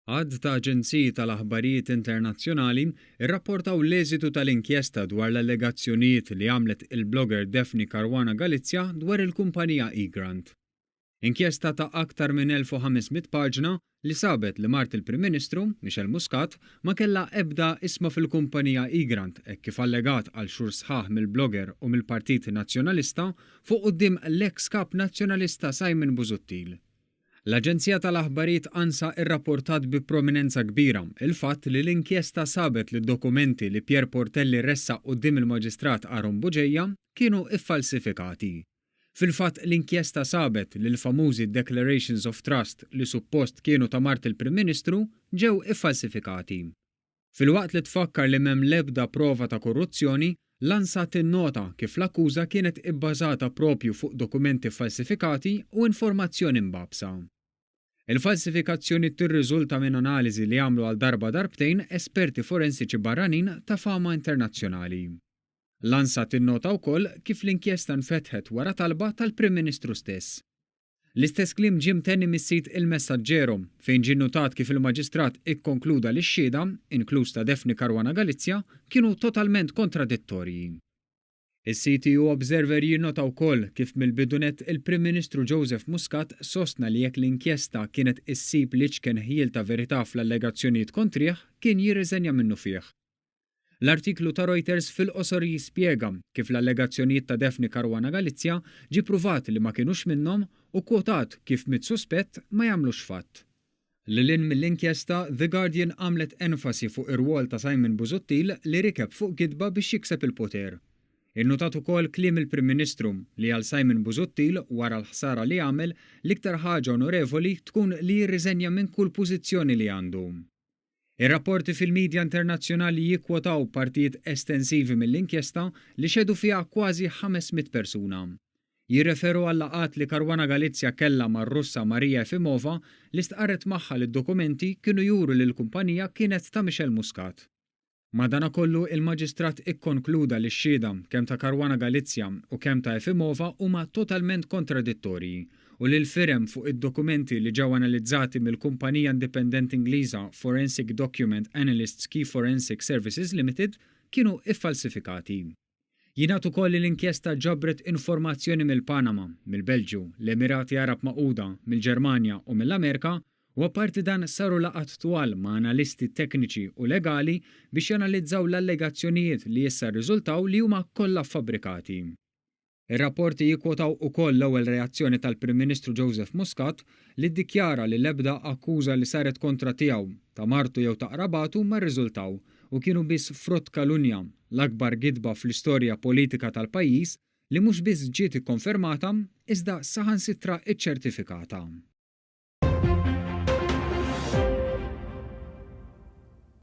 Għadd ta' aġenziji tal-aħbarijiet internazzjonali rrapportaw l-eżitu tal-inkjesta dwar l-allegazzjonijiet li għamlet il-blogger Daphne Caruana Galizia dwar il-kumpanija eGrant. Inkjesta ta' aktar minn 1500 paġna li sabet li mart il-Prim Ministru, Michel Muscat, ma kella ebda isma fil-kumpanija eGrant kif allegat għal xhur sħaħ mill-blogger u mill-Partit Nazzjonalista fuq quddiem l-eks kap nazzjonalista Simon Busuttil. L-Aġenzija tal-Aħbarijiet ANSA irrapportat bi prominenza kbira il-fatt li l-inkjesta sabet li d-dokumenti li Pier Portelli ressaq quddiem il-Maġistrat Aaron Buġejja kienu iffalsifikati. Fil-fatt l-inkjesta sabet li l-famużi Declarations of Trust li suppost kienu ta' mart il-Prim Ministru ġew iffalsifikati. Fil-waqt li tfakkar li m'hemm l-ebda prova ta' korruzzjoni, l-ANSA tinnota kif l-akkuża kienet ibbażata propju fuq dokumenti falsifikati u informazzjoni mbabsa. Il-falsifikazzjoni tirriżulta minn analiżi li għamlu għal darbtejn esperti forensiċi barranin ta' fama internazzjonali. L-ANSA tinnota wkoll kif l-inkjesta nfetħet wara talba tal-Prim Ministru stess. L-istess kliem ġie mtenni mis-sit Il-Messaġġero fejn ġie notat kif il-Maġistrat ikkonkluda li x-xhieda, inkluż ta' Daphne Caruana Galizia, kienu totalment kontradittorji. Is-CTU Observer jinnota wkoll kif mill-bidunet il-Prim Ministru Joseph Muscat sostna li jekk l-inkjesta kienet issib li ċkien ħiel ta' verità fl-allegazzjonijiet kontrih kien jirriżenja minnu fih. L-artiklu ta' Reuters fil-qosor jispjega kif l-allegazzjonijiet ta' Daphne Caruana Galizia ġie pruvat li ma kienux minnhom u kwotat kif mit-suspett ma jagħmlux fatt. Lilin mill-inkjesta, The Guardian għamlet enfasi fuq ir-rwol ta' Simon Busuttil li rikeb fuq gidba biex jikseb il-poter. Innotat ukoll kliem il-Prim Ministru li għal Simon Busuttil wara l-ħsara li għamel l-iktar ħaġa onorevoli tkun li jirriżenja minn kull pożizzjoni li għandu. Ir-rapporti fil-medja internazzjonali jikkwotaw partijiet estensivi mill-inkjesta li xedu fiha kważi 500 persuna. Jirreferu għal laqat li Caruana Galizia kellha mar-Russa Marija Efimova li stqarret magħha li d-dokumenti kienu juru li l-kumpanija kienet ta' Michel Muscat. Madankollu il-Maġistrat ikkonkluda li x-xhieda kemm ta' Caruana Galizia u kemm ta' Efimova huma totalment kontradittorji u li l-firem fuq id-dokumenti li ġew analizzati mill-kumpanija indipendenti Ingliża Forensic Document Analysts Key Forensic Services Limited kienu iffalsifikati. Jingħad ukoll li l-inkjesta ġabret informazzjoni mill-Panama, mill-Belġju, l-Emirati Arab Magħquda, mill-Ġermanja u mill-Amerika u apparti dan saru laqgħat twal ma' analisti tekniċi u legali biex janalizzaw l-allegazzjonijiet li issa rriżultaw li huma kollha fabbrikati. Ir-rapporti jikkwotaw ukoll l-ewwel reazzjoni tal-Prim Ministru Joseph Muscat li ddikjara li l-ebda akkuża li saret kontra tiegħu ta' martu jew ta' qrabatu ma rriżultaw u kienu biss frott kalunja, l-akbar gidba fl-istorja politika tal-pajjiż li mhux biss ġiet ikkonfermata iżda saħansitra iċċertifikata.